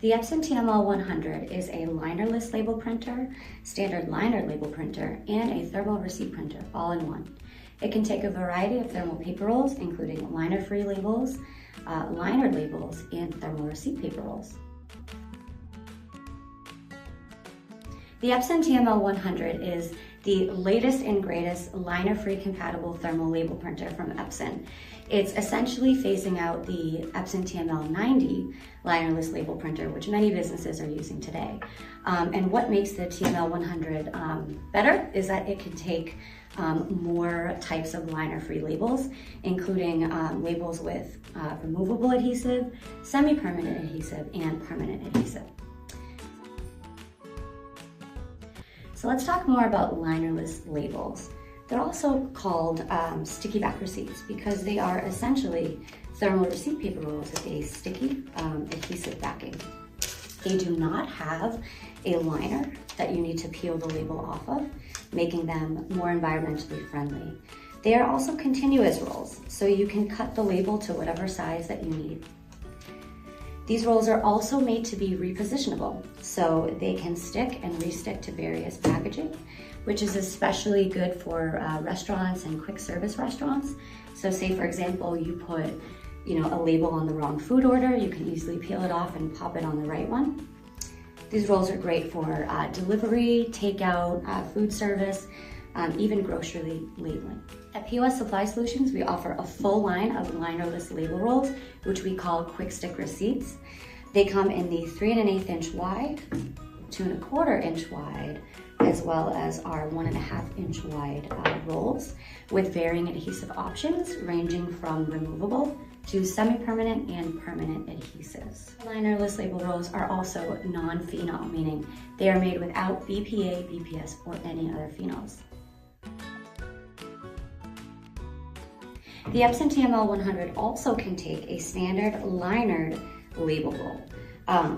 The Epson TM-L100 is a linerless label printer, standard liner label printer, and a thermal receipt printer, all in one. It can take a variety of thermal paper rolls, including liner-free labels, liner labels, and thermal receipt paper rolls. The Epson TM-L100 is the latest and greatest liner-free compatible thermal label printer from Epson. It's essentially phasing out the Epson TM-L90 linerless label printer, which many businesses are using today. And what makes the TM-L100 better is that it can take more types of liner-free labels, including labels with removable adhesive, semi-permanent adhesive, and permanent adhesive. So let's talk more about linerless labels. They're also called sticky back receipts because they are essentially thermal receipt paper rolls with a sticky adhesive backing. They do not have a liner that you need to peel the label off of, making them more environmentally friendly. They are also continuous rolls, so you can cut the label to whatever size that you need. These rolls are also made to be repositionable, so they can stick and restick to various packaging, which is especially good for restaurants and quick service restaurants. So say, for example, you put a label on the wrong food order, you can easily peel it off and pop it on the right one. These rolls are great for delivery, takeout, food service, even grocery labeling. At POS Supply Solutions, we offer a full line of linerless label rolls, which we call QuickStick receipts. They come in the 3 1/8 inch wide, 2 1/4 inch wide, as well as our 1.5 inch wide rolls with varying adhesive options ranging from removable to semi-permanent and permanent adhesives. Linerless label rolls are also non-phenol, meaning they are made without BPA, BPS, or any other phenols. The Epson TM-L100 also can take a standard linered label roll.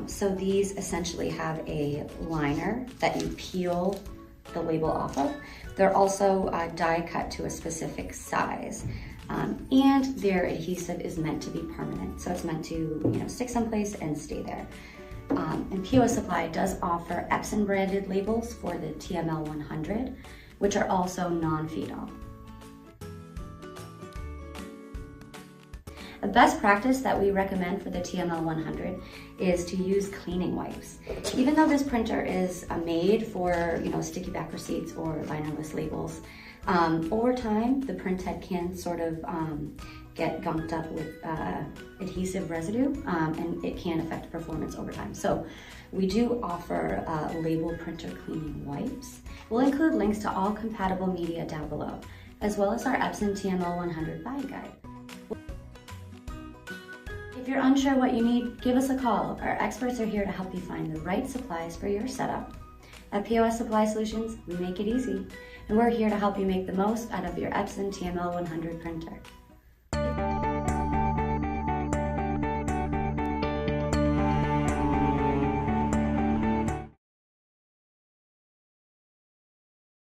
So these essentially have a liner that you peel the label off of. They're also die cut to a specific size. And their adhesive is meant to be permanent. So it's meant to stick someplace and stay there. And POS Supply does offer Epson branded labels for the TM-L100, which are also non-phenol. A best practice that we recommend for the TM-L100 is to use cleaning wipes. Even though this printer is made for sticky back receipts or linerless labels, over time the print head can sort of get gunked up with adhesive residue, and it can affect performance over time. So we do offer label printer cleaning wipes. We'll include links to all compatible media down below, as well as our Epson TM-L100 buying guide. If you're unsure what you need, give us a call. Our experts are here to help you find the right supplies for your setup. At POS Supply Solutions, we make it easy, and we're here to help you make the most out of your Epson TM-L100 printer.